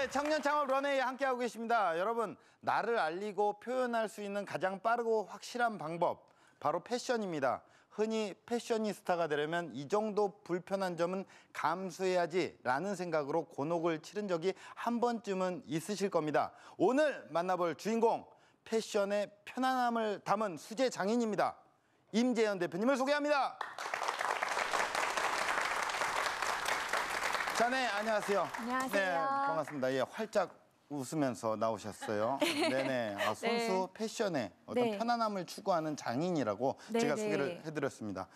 네, 청년 창업 런웨이 함께하고 계십니다. 여러분, 나를 알리고 표현할 수 있는 가장 빠르고 확실한 방법, 바로 패션입니다. 흔히 패셔니스타가 되려면 이 정도 불편한 점은 감수해야지라는 생각으로 곤혹을 치른 적이 한 번쯤은 있으실 겁니다. 오늘 만나볼 주인공, 패션의 편안함을 담은 수제 장인입니다. 임재현 대표님을 소개합니다. 자, 네, 안녕하세요. 안녕하세요. 네, 반갑습니다. 예, 활짝 웃으면서 나오셨어요. 네네. 선수 네. 패션의 어떤 네. 편안함을 추구하는 장인이라고 네, 제가 네. 소개를 해드렸습니다.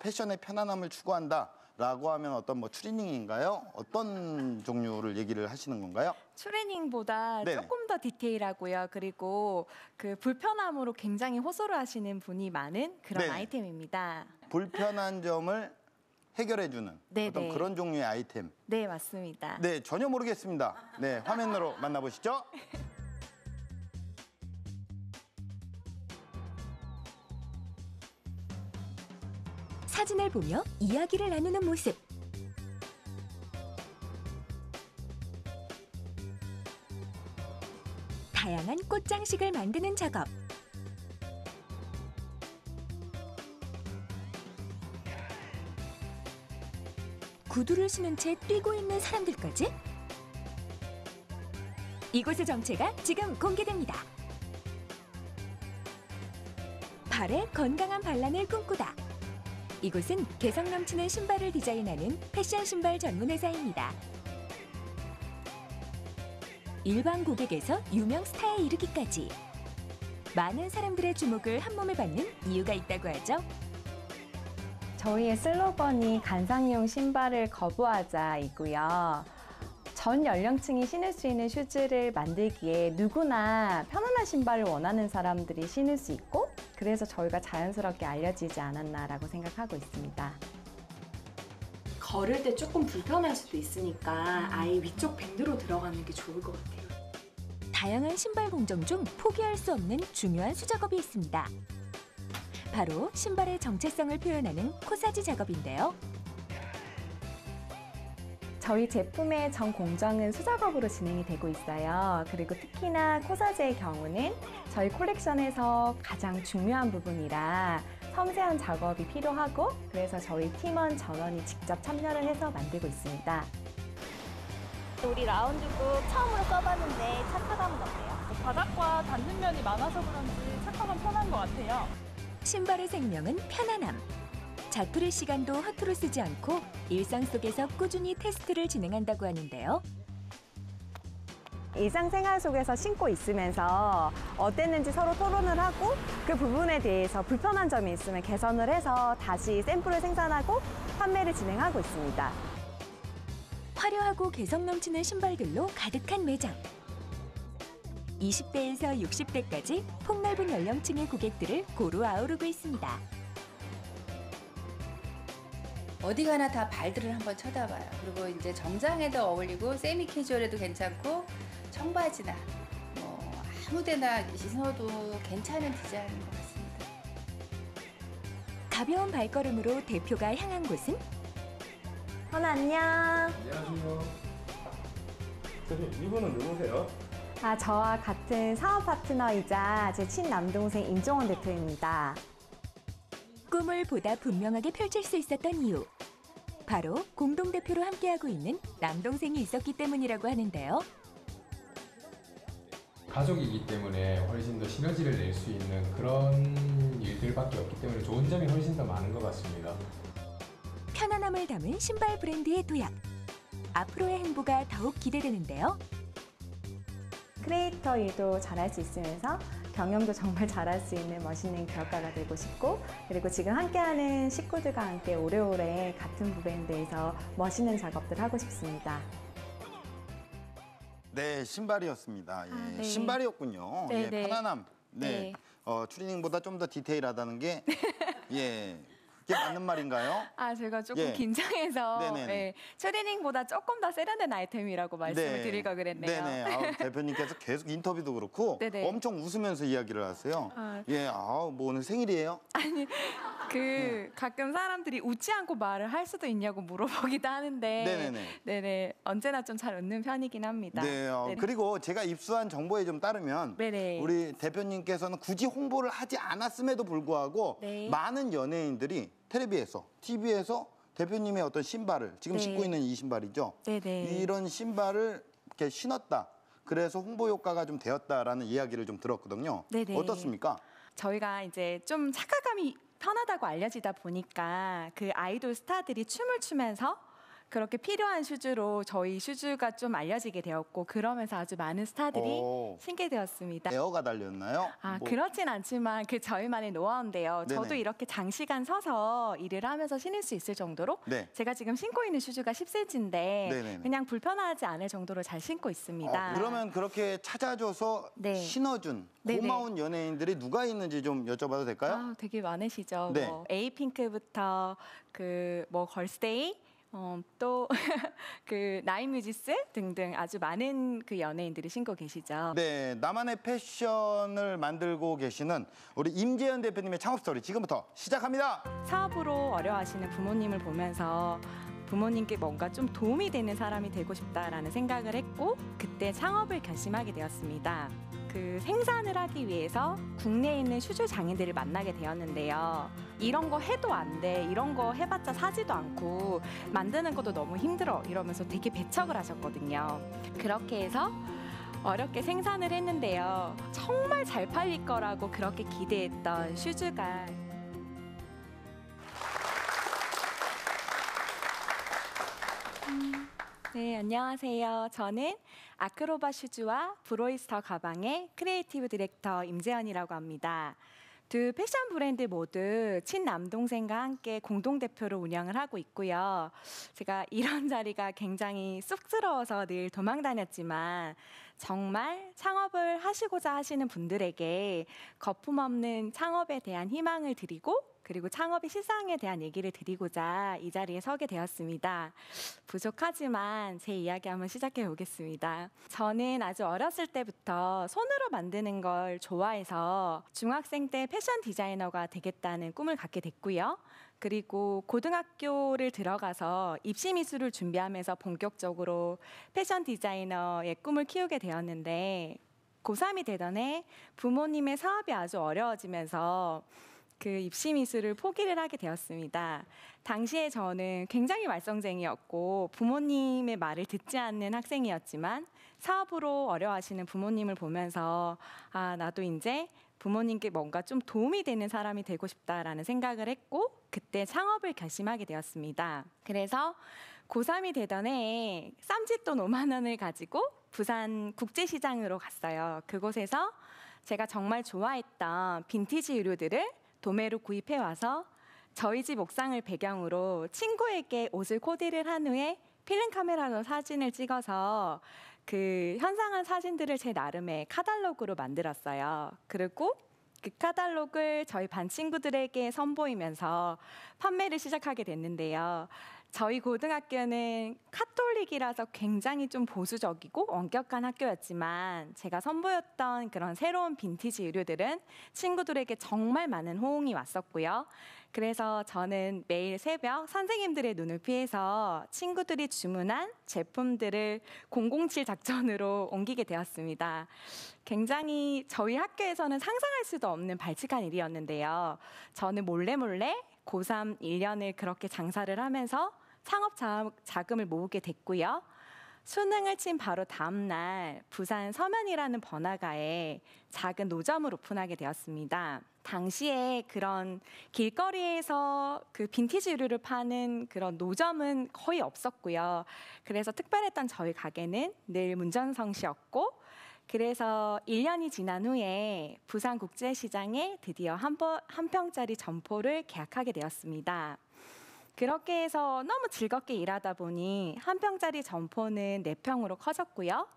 패션의 편안함을 추구한다라고 하면 어떤 뭐 추리닝인가요? 어떤 종류를 얘기를 하시는 건가요? 추리닝보다 네네. 조금 더 디테일하고요. 그리고 그 불편함으로 굉장히 호소를 하시는 분이 많은 그런 네네. 아이템입니다. 불편한 점을 해결해주는 네네. 어떤 그런 종류의 아이템. 네, 맞습니다. 네, 전혀 모르겠습니다. 네, 화면으로 만나보시죠. 사진을 보며 이야기를 나누는 모습. 다양한 꽃장식을 만드는 작업. 구두를 신은 채 뛰고 있는 사람들까지? 이곳의 정체가 지금 공개됩니다. 발에 건강한 반란을 꿈꾸다. 이곳은 개성 넘치는 신발을 디자인하는 패션 신발 전문 회사입니다. 일반 고객에서 유명 스타에 이르기까지 많은 사람들의 주목을 한 몸에 받는 이유가 있다고 하죠. 저희의 슬로건이 간상용 신발을 거부하자이고요. 전 연령층이 신을 수 있는 슈즈를 만들기에 누구나 편안한 신발을 원하는 사람들이 신을 수 있고, 그래서 저희가 자연스럽게 알려지지 않았나라고 생각하고 있습니다. 걸을 때 조금 불편할 수도 있으니까 아예 위쪽 밴드로 들어가는 게 좋을 것 같아요. 다양한 신발 공정 중 포기할 수 없는 중요한 수작업이 있습니다. 바로 신발의 정체성을 표현하는 코사지 작업인데요. 저희 제품의 전 공정은 수작업으로 진행이 되고 있어요. 그리고 특히나 코사지의 경우는 저희 콜렉션에서 가장 중요한 부분이라 섬세한 작업이 필요하고, 그래서 저희 팀원 전원이 직접 참여를 해서 만들고 있습니다. 우리 라운드북 처음으로 써봤는데 착화감은 어때요? 바닥과 닿는 면이 많아서 그런지 착화감 편한 것 같아요. 신발의 생명은 편안함. 자투리 시간도 허투루 쓰지 않고 일상 속에서 꾸준히 테스트를 진행한다고 하는데요. 일상생활 속에서 신고 있으면서 어땠는지 서로 토론을 하고, 그 부분에 대해서 불편한 점이 있으면 개선을 해서 다시 샘플을 생산하고 판매를 진행하고 있습니다. 화려하고 개성 넘치는 신발들로 가득한 매장. 20대에서 60대까지 폭넓은 연령층의 고객들을 고루 아우르고 있습니다. 어디 가나 다 발들을 한번 쳐다봐요. 그리고 이제 정장에도 어울리고 세미 캐주얼에도 괜찮고 청바지나 뭐 아무데나 신어도 괜찮은 디자인인 것 같습니다. 가벼운 발걸음으로 대표가 향한 곳은 현아 안녕. 안녕하세요. 선생님, 이분은 누구세요? 저와 같은 사업 파트너이자 제 친남동생 임종원 대표입니다. 꿈을 보다 분명하게 펼칠 수 있었던 이유. 바로 공동대표로 함께하고 있는 남동생이 있었기 때문이라고 하는데요. 가족이기 때문에 훨씬 더 시너지를 낼 수 있는 그런 일들밖에 없기 때문에 좋은 점이 훨씬 더 많은 것 같습니다. 편안함을 담은 신발 브랜드의 도약. 앞으로의 행보가 더욱 기대되는데요. 크리에이터 일도 잘할 수 있으면서 경영도 정말 잘할 수 있는 멋있는 기업가가 되고 싶고, 그리고 지금 함께하는 식구들과 함께 오래오래 같은 브랜드에서 멋있는 작업들 하고 싶습니다. 네, 신발이었습니다. 예, 네. 신발이었군요. 네, 예, 네. 편안함. 네. 네. 추리닝보다 좀 더 디테일하다는 게 예, 그게 맞는 말인가요? 제가 조금 예. 긴장해서 네네네. 추리닝보다 조금 더 세련된 아이템이라고 말씀을 네. 드릴 걸 그랬네요. 네네. 대표님께서 계속 인터뷰도 그렇고 네네. 엄청 웃으면서 이야기를 하세요. 아. 예, 뭐 오늘 생일이에요? 가끔 사람들이 웃지 않고 말을 할 수도 있냐고 물어보기도 하는데 네네네. 네네 언제나 좀 잘 웃는 편이긴 합니다. 네, 네네. 그리고 제가 입수한 정보에 좀 따르면 네네. 우리 대표님께서는 굳이 홍보를 하지 않았음에도 불구하고 네. 많은 연예인들이 텔레비에서, TV에서 대표님의 어떤 신발을 지금 네. 신고 있는 이 신발이죠. 네네. 이런 신발을 이렇게 신었다. 그래서 홍보 효과가 좀 되었다라는 이야기를 좀 들었거든요. 네네. 어떻습니까? 저희가 이제 좀 착화감이 편하다고 알려지다 보니까 그 아이돌 스타들이 춤을 추면서 그렇게 필요한 슈즈로 저희 슈즈가 좀 알려지게 되었고 그러면서 아주 많은 스타들이 오. 신게 되었습니다. 에어가 달렸나요? 뭐, 그렇진 않지만 그 저희만의 노하우인데요. 네네. 저도 이렇게 장시간 서서 일을 하면서 신을 수 있을 정도로 네. 제가 지금 신고 있는 슈즈가 10cm인데 네네네. 그냥 불편하지 않을 정도로 잘 신고 있습니다. 그러면 그렇게 찾아줘서 네. 신어준 네네. 고마운 연예인들이 누가 있는지 좀 여쭤봐도 될까요? 되게 많으시죠. 네. 뭐 에이핑크부터 뭐 걸스데이 또 그 나인뮤지스 등등 아주 많은 그 연예인들이 신고 계시죠. 네, 나만의 패션을 만들고 계시는 우리 임재현 대표님의 창업 스토리 지금부터 시작합니다. 사업으로 어려워하시는 부모님을 보면서 부모님께 뭔가 좀 도움이 되는 사람이 되고 싶다라는 생각을 했고 그때 창업을 결심하게 되었습니다. 그 생산을 하기 위해서 국내에 있는 슈즈 장인들을 만나게 되었는데요. 이런 거 해도 안 돼, 이런 거 해봤자 사지도 않고 만드는 것도 너무 힘들어 이러면서 되게 배척을 하셨거든요. 그렇게 해서 어렵게 생산을 했는데요. 정말 잘 팔릴 거라고 그렇게 기대했던 슈즈가 네, 안녕하세요. 저는 아크로바 슈즈와 브로이스터 가방의 크리에이티브 디렉터 임재현이라고 합니다. 두 패션 브랜드 모두 친남동생과 함께 공동대표로 운영을 하고 있고요. 제가 이런 자리가 굉장히 쑥스러워서 늘 도망다녔지만 정말 창업을 하시고자 하시는 분들에게 거품없는 창업에 대한 희망을 드리고 그리고 창업의 시장에 대한 얘기를 드리고자 이 자리에 서게 되었습니다. 부족하지만 제 이야기 한번 시작해 보겠습니다. 저는 아주 어렸을 때부터 손으로 만드는 걸 좋아해서 중학생 때 패션 디자이너가 되겠다는 꿈을 갖게 됐고요. 그리고 고등학교를 들어가서 입시 미술을 준비하면서 본격적으로 패션 디자이너의 꿈을 키우게 되었는데 고3이 되던 해 부모님의 사업이 아주 어려워지면서 그 입시 미술을 포기를 하게 되었습니다. 당시에 저는 굉장히 말썽쟁이였고 부모님의 말을 듣지 않는 학생이었지만 사업으로 어려워하시는 부모님을 보면서 나도 이제 부모님께 뭔가 좀 도움이 되는 사람이 되고 싶다라는 생각을 했고 그때 창업을 결심하게 되었습니다. 그래서 고3이 되던 해에 쌈짓돈 5만 원을 가지고 부산 국제시장으로 갔어요. 그곳에서 제가 정말 좋아했던 빈티지 의류들을 도매로 구입해 와서 저희 집 옥상을 배경으로 친구에게 옷을 코디를 한 후에 필름 카메라로 사진을 찍어서 그 현상한 사진들을 제 나름의 카탈로그로 만들었어요. 그리고 그 카탈로그를 저희 반 친구들에게 선보이면서 판매를 시작하게 됐는데요. 저희 고등학교는 카톨릭이라서 굉장히 좀 보수적이고 엄격한 학교였지만 제가 선보였던 그런 새로운 빈티지 의류들은 친구들에게 정말 많은 호응이 왔었고요. 그래서 저는 매일 새벽 선생님들의 눈을 피해서 친구들이 주문한 제품들을 007 작전으로 옮기게 되었습니다. 굉장히 저희 학교에서는 상상할 수도 없는 발칙한 일이었는데요. 저는 몰래 고3 1년을 그렇게 장사를 하면서 창업 자금을 모으게 됐고요. 수능을 친 바로 다음 날 부산 서면이라는 번화가에 작은 노점을 오픈하게 되었습니다. 당시에 그런 길거리에서 그 빈티지 의류를 파는 그런 노점은 거의 없었고요. 그래서 특별했던 저희 가게는 늘 문전성시였고 그래서 1년이 지난 후에 부산국제시장에 드디어 한 평짜리 점포를 계약하게 되었습니다. 그렇게 해서 너무 즐겁게 일하다 보니 한 평짜리 점포는 4평으로 커졌고요.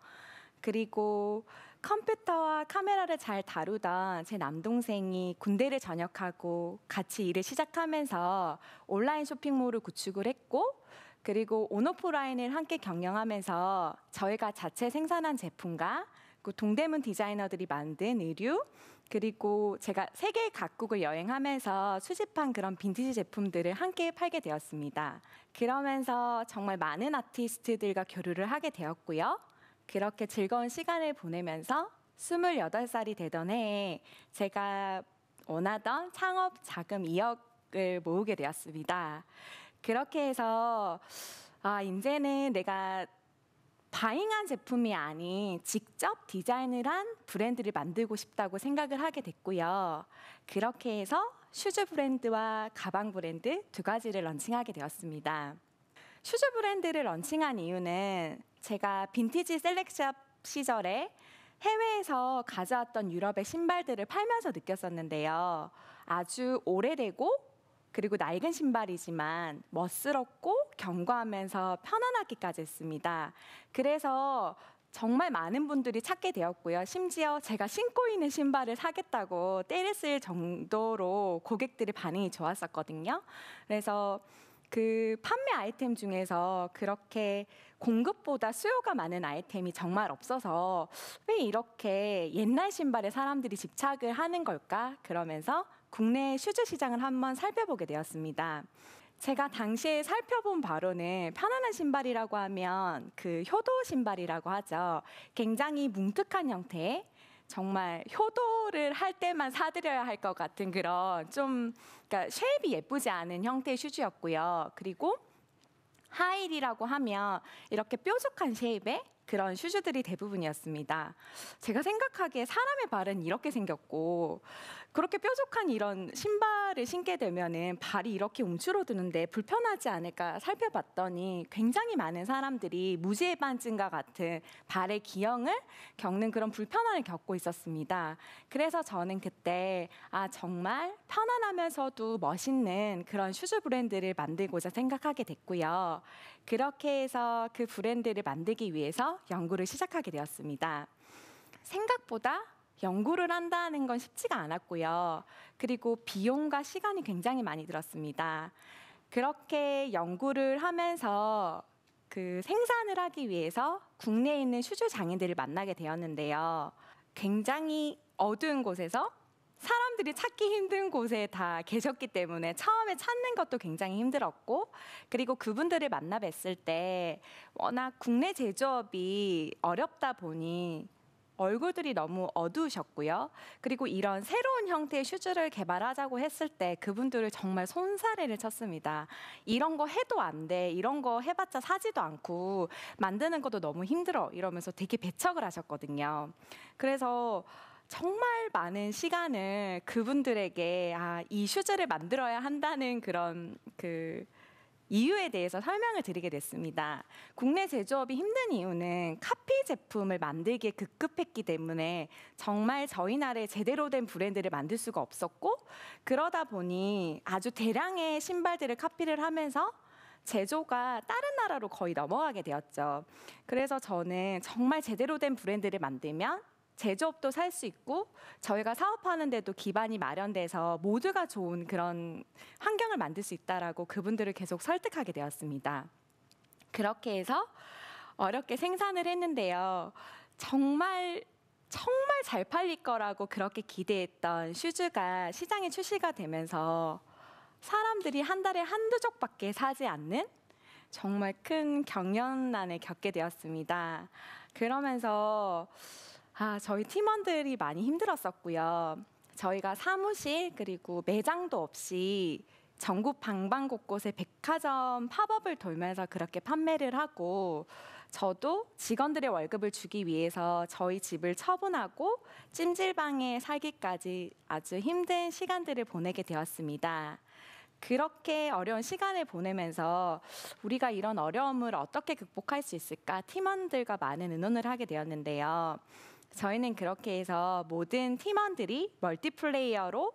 그리고 컴퓨터와 카메라를 잘 다루던 제 남동생이 군대를 전역하고 같이 일을 시작하면서 온라인 쇼핑몰을 구축을 했고 그리고 온오프라인을 함께 경영하면서 저희가 자체 생산한 제품과 그 동대문 디자이너들이 만든 의류 그리고 제가 세계 각국을 여행하면서 수집한 그런 빈티지 제품들을 함께 팔게 되었습니다. 그러면서 정말 많은 아티스트들과 교류를 하게 되었고요. 그렇게 즐거운 시간을 보내면서 28살이 되던 해에 제가 원하던 창업 자금 2억을 모으게 되었습니다. 그렇게 해서 이제는 내가 바잉한 제품이 아닌 직접 디자인을 한 브랜드를 만들고 싶다고 생각을 하게 됐고요. 그렇게 해서 슈즈 브랜드와 가방 브랜드 두 가지를 런칭하게 되었습니다. 슈즈 브랜드를 런칭한 이유는 제가 빈티지 셀렉샵 시절에 해외에서 가져왔던 유럽의 신발들을 팔면서 느꼈었는데요. 아주 오래되고 그리고 낡은 신발이지만 멋스럽고 견고하면서 편안하기까지 했습니다. 그래서 정말 많은 분들이 찾게 되었고요. 심지어 제가 신고 있는 신발을 사겠다고 때렸을 정도로 고객들의 반응이 좋았었거든요. 그래서 그 판매 아이템 중에서 그렇게 공급보다 수요가 많은 아이템이 정말 없어서 왜 이렇게 옛날 신발에 사람들이 집착을 하는 걸까? 그러면서 국내 슈즈 시장을 한번 살펴보게 되었습니다. 제가 당시에 살펴본 바로는 편안한 신발이라고 하면 그 효도 신발이라고 하죠. 굉장히 뭉툭한 형태의 정말 효도를 할 때만 사드려야 할 것 같은 그런 좀 그러니까 쉐입이 예쁘지 않은 형태의 슈즈였고요. 그리고 하일이라고 하면 이렇게 뾰족한 쉐입의 그런 슈즈들이 대부분이었습니다. 제가 생각하기에 사람의 발은 이렇게 생겼고 그렇게 뾰족한 이런 신발을 신게 되면은 발이 이렇게 움츠러드는데 불편하지 않을까 살펴봤더니 굉장히 많은 사람들이 무지해반증과 같은 발의 기형을 겪는 그런 불편함을 겪고 있었습니다. 그래서 저는 그때 정말 편안하면서도 멋있는 그런 슈즈 브랜드를 만들고자 생각하게 됐고요. 그렇게 해서 그 브랜드를 만들기 위해서 연구를 시작하게 되었습니다. 생각보다 연구를 한다는 건 쉽지가 않았고요. 그리고 비용과 시간이 굉장히 많이 들었습니다. 그렇게 연구를 하면서 그 생산을 하기 위해서 국내에 있는 슈즈 장인들을 만나게 되었는데요. 굉장히 어두운 곳에서 사람들이 찾기 힘든 곳에 다 계셨기 때문에 처음에 찾는 것도 굉장히 힘들었고 그리고 그분들을 만나 뵀을 때 워낙 국내 제조업이 어렵다 보니 얼굴들이 너무 어두우셨고요. 그리고 이런 새로운 형태의 슈즈를 개발하자고 했을 때 그분들을 정말 손사래를 쳤습니다. 이런 거 해도 안 돼. 이런 거 해봤자 사지도 않고 만드는 것도 너무 힘들어. 이러면서 되게 배척을 하셨거든요. 그래서 정말 많은 시간을 그분들에게 이 슈즈를 만들어야 한다는 그런 이유에 대해서 설명을 드리게 됐습니다. 국내 제조업이 힘든 이유는 카피 제품을 만들기에 급급했기 때문에 정말 저희 나라에 제대로 된 브랜드를 만들 수가 없었고 그러다 보니 아주 대량의 신발들을 카피를 하면서 제조가 다른 나라로 거의 넘어가게 되었죠. 그래서 저는 정말 제대로 된 브랜드를 만들면 제조업도 살 수 있고 저희가 사업하는 데도 기반이 마련돼서 모두가 좋은 그런 환경을 만들 수 있다라고 그분들을 계속 설득하게 되었습니다. 그렇게 해서 어렵게 생산을 했는데요. 정말 잘 팔릴 거라고 그렇게 기대했던 슈즈가 시장에 출시가 되면서 사람들이 한 달에 한두 족밖에 사지 않는 정말 큰 경련난을 겪게 되었습니다. 그러면서 저희 팀원들이 많이 힘들었었고요. 저희가 사무실 그리고 매장도 없이 전국 방방곳곳에 백화점 팝업을 돌면서 그렇게 판매를 하고 저도 직원들의 월급을 주기 위해서 저희 집을 처분하고 찜질방에 살기까지 아주 힘든 시간들을 보내게 되었습니다. 그렇게 어려운 시간을 보내면서 우리가 이런 어려움을 어떻게 극복할 수 있을까 팀원들과 많은 의논을 하게 되었는데요. 저희는 그렇게 해서 모든 팀원들이 멀티플레이어로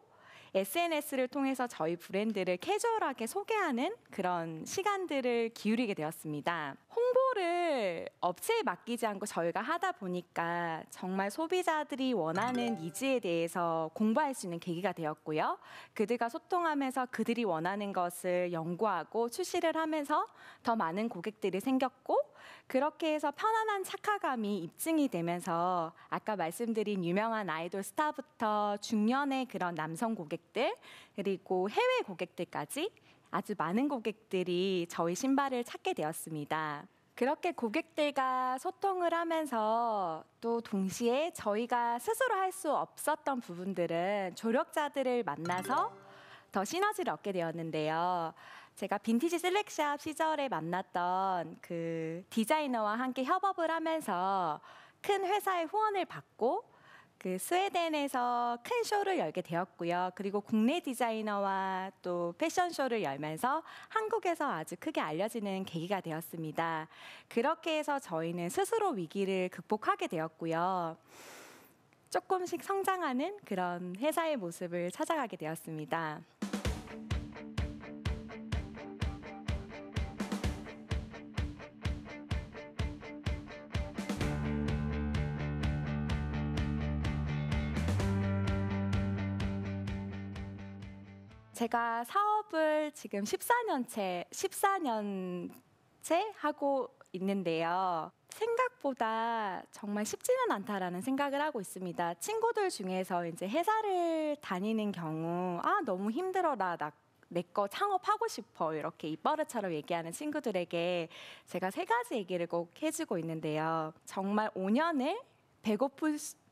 SNS를 통해서 저희 브랜드를 캐주얼하게 소개하는 그런 시간들을 기울이게 되었습니다. 홍보 홍보를 업체에 맡기지 않고 저희가 하다 보니까 정말 소비자들이 원하는 니즈에 대해서 공부할 수 있는 계기가 되었고요. 그들과 소통하면서 그들이 원하는 것을 연구하고 출시를 하면서 더 많은 고객들이 생겼고, 그렇게 해서 편안한 착화감이 입증이 되면서 아까 말씀드린 유명한 아이돌 스타부터 중년의 그런 남성 고객들, 그리고 해외 고객들까지 아주 많은 고객들이 저희 신발을 찾게 되었습니다. 그렇게 고객들과 소통을 하면서 또 동시에 저희가 스스로 할 수 없었던 부분들은 조력자들을 만나서 더 시너지를 얻게 되었는데요. 제가 빈티지 셀렉샵 시절에 만났던 그 디자이너와 함께 협업을 하면서 큰 회사의 후원을 받고 그 스웨덴에서 큰 쇼를 열게 되었고요. 그리고 국내 디자이너와 또 패션쇼를 열면서 한국에서 아주 크게 알려지는 계기가 되었습니다. 그렇게 해서 저희는 스스로 위기를 극복하게 되었고요. 조금씩 성장하는 그런 회사의 모습을 찾아가게 되었습니다. 제가 사업을 지금 14년째 하고 있는데요. 생각보다 정말 쉽지는 않다라는 생각을 하고 있습니다. 친구들 중에서 이제 회사를 다니는 경우 너무 힘들어라, 내 거 창업하고 싶어 이렇게 입버릇처럼 얘기하는 친구들에게 제가 3가지 얘기를 꼭 해주고 있는데요. 정말 5년을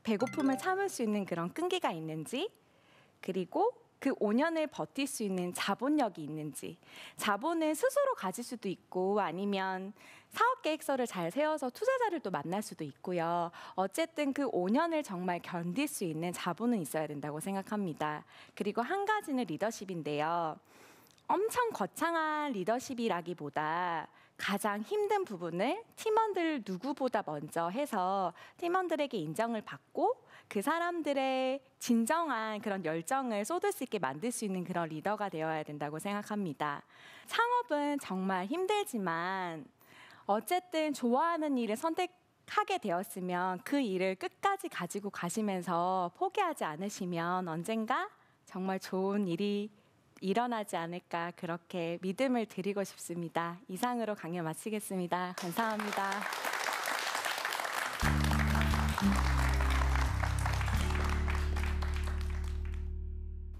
배고픔을 참을 수 있는 그런 끈기가 있는지, 그리고 그 5년을 버틸 수 있는 자본력이 있는지, 자본을 스스로 가질 수도 있고 아니면 사업 계획서를 잘 세워서 투자자를 또 만날 수도 있고요. 어쨌든 그 5년을 정말 견딜 수 있는 자본은 있어야 된다고 생각합니다. 그리고 한 가지는 리더십인데요. 엄청 거창한 리더십이라기보다 가장 힘든 부분을 팀원들 누구보다 먼저 해서 팀원들에게 인정을 받고 그 사람들의 진정한 그런 열정을 쏟을 수 있게 만들 수 있는 그런 리더가 되어야 된다고 생각합니다. 창업은 정말 힘들지만 어쨌든 좋아하는 일을 선택하게 되었으면 그 일을 끝까지 가지고 가시면서 포기하지 않으시면 언젠가 정말 좋은 일이 일어나지 않을까, 그렇게 믿음을 드리고 싶습니다. 이상으로 강연 마치겠습니다. 감사합니다.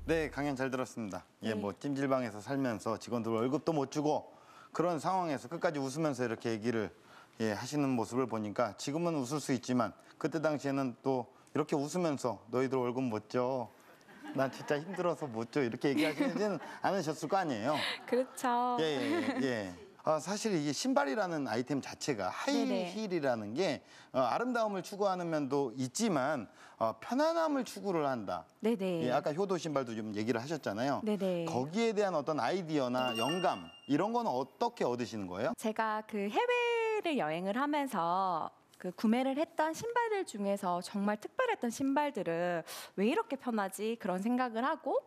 네, 강연 잘 들었습니다. 예, 뭐 찜질방에서 살면서 직원들 월급도 못 주고 그런 상황에서 끝까지 웃으면서 이렇게 얘기를 하시는 모습을 보니까 지금은 웃을 수 있지만 그때 당시에는 또 이렇게 웃으면서 너희들 월급 못 줘, 난 진짜 힘들어서 못 줘, 이렇게 얘기하시지는 않으셨을 거 아니에요. 그렇죠. 예. 사실 이게 신발이라는 아이템 자체가 하이힐이라는 게 아름다움을 추구하는 면도 있지만 편안함을 추구를 한다. 네네. 예, 아까 효도 신발도 좀 얘기를 하셨잖아요. 네네. 거기에 대한 어떤 아이디어나 영감 이런 건 어떻게 얻으시는 거예요? 제가 그 해외를 여행을 하면서 그 구매를 했던 신발들 중에서 정말 특별했던 신발들은 왜 이렇게 편하지? 그런 생각을 하고,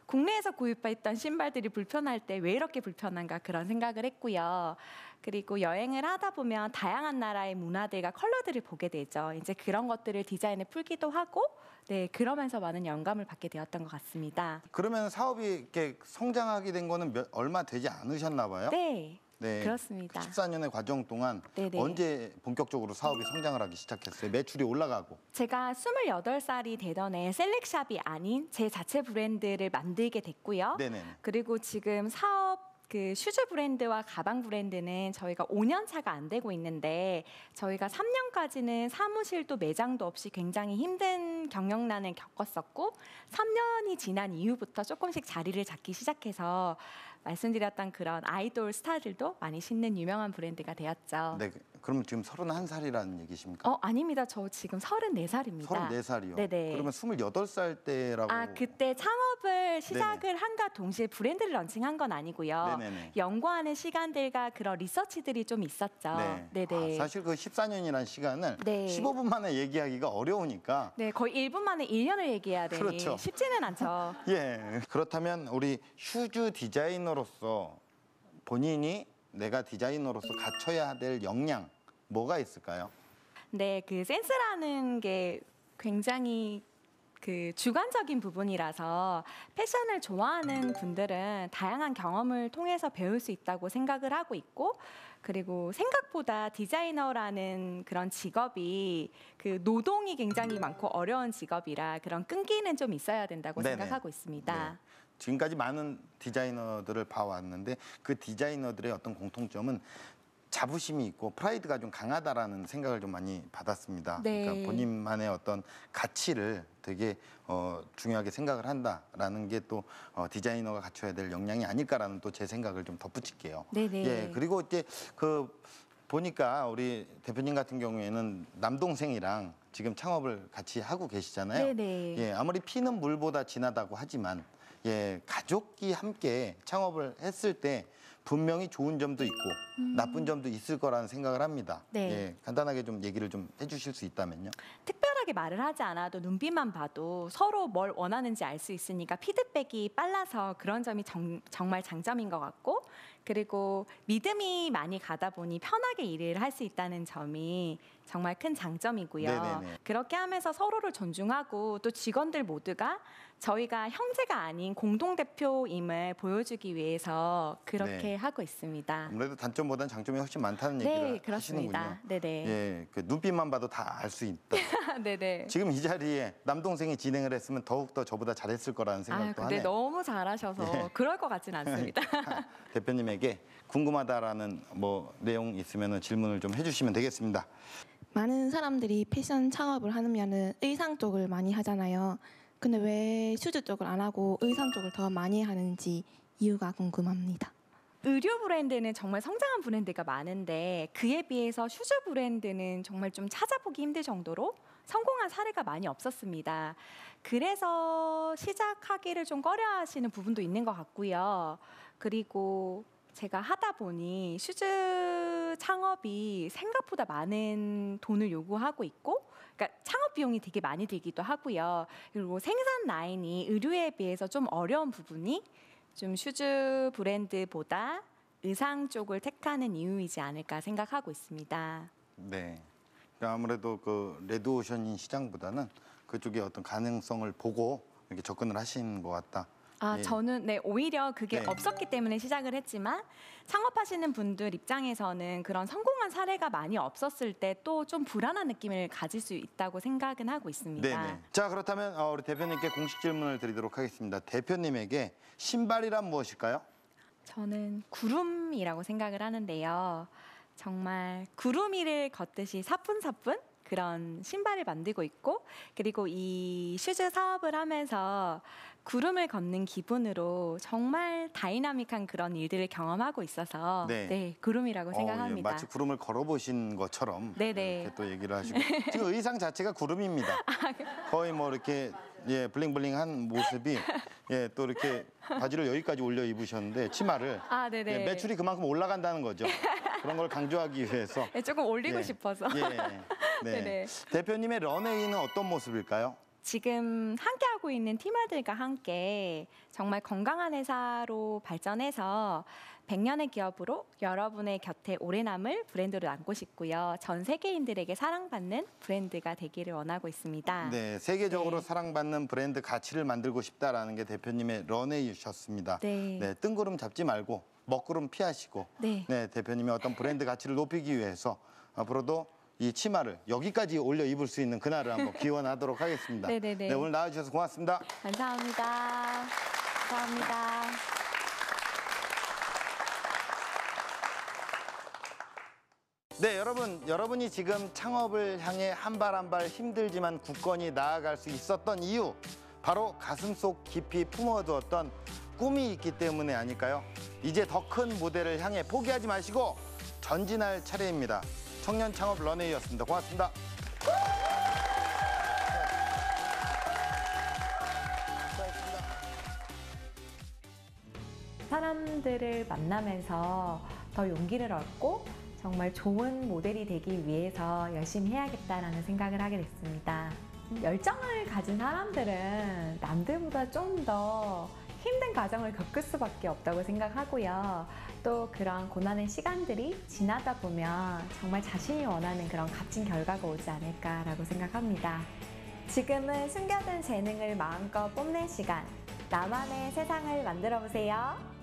국내에서 구입했던 신발들이 불편할 때 왜 이렇게 불편한가, 그런 생각을 했고요. 그리고 여행을 하다 보면 다양한 나라의 문화들과 컬러들을 보게 되죠. 이제 그런 것들을 디자인에 풀기도 하고, 네, 그러면서 많은 영감을 받게 되었던 것 같습니다. 그러면 사업이 이렇게 성장하게 된 거는 얼마 되지 않으셨나 봐요? 네. 네, 그렇습니다. 14년의 과정 동안 네네. 언제 본격적으로 사업이 성장을 하기 시작했어요? 매출이 올라가고. 제가 28살이 되던 해 셀렉샵이 아닌 제 자체 브랜드를 만들게 됐고요. 네네. 그리고 지금 사업 그 슈즈 브랜드와 가방 브랜드는 저희가 5년 차가 안 되고 있는데, 저희가 3년까지는 사무실도 매장도 없이 굉장히 힘든 경영난을 겪었었고, 3년이 지난 이후부터 조금씩 자리를 잡기 시작해서 말씀드렸던 그런 아이돌 스타들도 많이 신는 유명한 브랜드가 되었죠. 네, 그럼 지금 31살이라는 얘기십니까? 아닙니다. 저 지금 34살입니다. 34살이요? 네네. 그러면 28살 때라고. 그때 창업을 시작을 한가 동시에 브랜드를 런칭한 건 아니고요. 네네네. 연구하는 시간들과 그런 리서치들이 좀 있었죠. 네. 네네. 사실 그 14년이라는 시간을 네. 15분 만에 얘기하기가 어려우니까. 네, 거의 1분 만에 1년을 얘기해야 되니 그렇죠. 쉽지는 않죠. 예. 그렇다면 우리 슈즈 디자이너로서 본인이 내가 디자이너로서 갖춰야 될 역량 뭐가 있을까요? 네, 그 센스라는 게 굉장히 그 주관적인 부분이라서 패션을 좋아하는 분들은 다양한 경험을 통해서 배울 수 있다고 생각을 하고 있고, 그리고 생각보다 디자이너라는 그런 직업이 그 노동이 굉장히 많고 어려운 직업이라 그런 끈기는 좀 있어야 된다고 네네. 생각하고 있습니다. 네. 지금까지 많은 디자이너들을 봐왔는데 그 디자이너들의 어떤 공통점은 자부심이 있고 프라이드가 좀 강하다라는 생각을 좀 많이 받았습니다. 네. 그러니까 본인만의 어떤 가치를 되게 중요하게 생각을 한다라는 게 또 디자이너가 갖춰야 될 역량이 아닐까라는 또 제 생각을 좀 덧붙일게요. 네네. 예, 그리고 이제 그 보니까 우리 대표님 같은 경우에는 남동생이랑 지금 창업을 같이 하고 계시잖아요. 네네. 예, 아무리 피는 물보다 진하다고 하지만 예, 가족이 함께 창업을 했을 때 분명히 좋은 점도 있고 나쁜 점도 있을 거라는 생각을 합니다. 네. 예, 간단하게 좀 얘기를 좀 해주실 수 있다면요. 특별하게 말을 하지 않아도 눈빛만 봐도 서로 뭘 원하는지 알 수 있으니까 피드백이 빨라서 그런 점이 정말 장점인 것 같고, 그리고 믿음이 많이 가다 보니 편하게 일을 할 수 있다는 점이 정말 큰 장점이고요. 네네네. 그렇게 하면서 서로를 존중하고 또 직원들 모두가 저희가 형제가 아닌 공동대표임을 보여주기 위해서 그렇게 네. 하고 있습니다. 아무래도 단점보다는 장점이 훨씬 많다는 네, 얘기를 그렇습니다. 하시는군요. 네네. 예, 그 눈빛만 봐도 다 알 수 있다. 네네. 지금 이 자리에 남동생이 진행을 했으면 더욱더 저보다 잘했을 거라는 생각도 근데 하네요. 너무 잘하셔서 예. 그럴 것 같진 않습니다. 대표님에게 궁금하다라는 뭐 내용 있으면 질문을 좀 해주시면 되겠습니다. 많은 사람들이 패션 창업을 하면은 의상 쪽을 많이 하잖아요. 근데 왜 슈즈 쪽을 안 하고 의상 쪽을 더 많이 하는지 이유가 궁금합니다. 의류 브랜드는 정말 성장한 브랜드가 많은데 그에 비해서 슈즈 브랜드는 정말 좀 찾아보기 힘들 정도로 성공한 사례가 많이 없었습니다. 그래서 시작하기를 좀 꺼려하시는 부분도 있는 것 같고요. 그리고 제가 하다 보니 슈즈 창업이 생각보다 많은 돈을 요구하고 있고, 그러니까 창업 비용이 되게 많이 들기도 하고요. 그리고 생산 라인이 의류에 비해서 좀 어려운 부분이 좀 슈즈 브랜드보다 의상 쪽을 택하는 이유이지 않을까 생각하고 있습니다. 네. 그러니까 아무래도 그 레드오션인 시장보다는 그쪽에 어떤 가능성을 보고 이렇게 접근을 하신 것 같다. 예. 저는 오히려 그게 네. 없었기 때문에 시작을 했지만 창업하시는 분들 입장에서는 그런 성공한 사례가 많이 없었을 때 또 좀 불안한 느낌을 가질 수 있다고 생각은 하고 있습니다. 네네. 자, 그렇다면 우리 대표님께 공식 질문을 드리도록 하겠습니다. 대표님에게 신발이란 무엇일까요? 저는 구름이라고 생각을 하는데요. 정말 구름 위를 걷듯이 사뿐사뿐 그런 신발을 만들고 있고, 그리고 이 슈즈 사업을 하면서 구름을 걷는 기분으로 정말 다이나믹한 그런 일들을 경험하고 있어서 네. 구름이라고 생각합니다. 마치 구름을 걸어보신 것처럼 네네. 이렇게 또 얘기를 하시고 지금 의상 자체가 구름입니다. 거의 뭐 이렇게 블링블링한 모습이 또 이렇게 바지를 여기까지 올려 입으셨는데 치마를 네네. 매출이 그만큼 올라간다는 거죠. 그런 걸 강조하기 위해서 조금 올리고 싶어서. 네. 네네. 대표님의 런웨이는 어떤 모습일까요? 지금 함께하고 있는 팀원들과 함께 정말 건강한 회사로 발전해서 100년의 기업으로 여러분의 곁에 오래 남을 브랜드로 남고 싶고요. 전 세계인들에게 사랑받는 브랜드가 되기를 원하고 있습니다. 네, 세계적으로 사랑받는 브랜드 가치를 만들고 싶다라는 게 대표님의 런웨이셨습니다. 네. 뜬구름 잡지 말고 먹구름 피하시고 네. 대표님의 어떤 브랜드 가치를 높이기 위해서 앞으로도 이 치마를 여기까지 올려 입을 수 있는 그날을 한번 기원하도록 하겠습니다. 네네네. 네, 오늘 나와주셔서 고맙습니다. 감사합니다. 감사합니다. 네, 여러분이 지금 창업을 향해 한 발 한 발 힘들지만 굳건히 나아갈 수 있었던 이유, 바로 가슴속 깊이 품어두었던 꿈이 있기 때문에 아닐까요? 이제 더 큰 무대를 향해 포기하지 마시고 전진할 차례입니다. 청년 창업 런웨이였습니다. 고맙습니다. 사람들을 만나면서 더 용기를 얻고 정말 좋은 모델이 되기 위해서 열심히 해야겠다라는 생각을 하게 됐습니다. 열정을 가진 사람들은 남들보다 좀 더 힘든 과정을 겪을 수밖에 없다고 생각하고요. 또 그런 고난의 시간들이 지나다 보면 정말 자신이 원하는 그런 값진 결과가 오지 않을까라고 생각합니다. 지금은 숨겨둔 재능을 마음껏 뽐낼 시간, 나만의 세상을 만들어 보세요.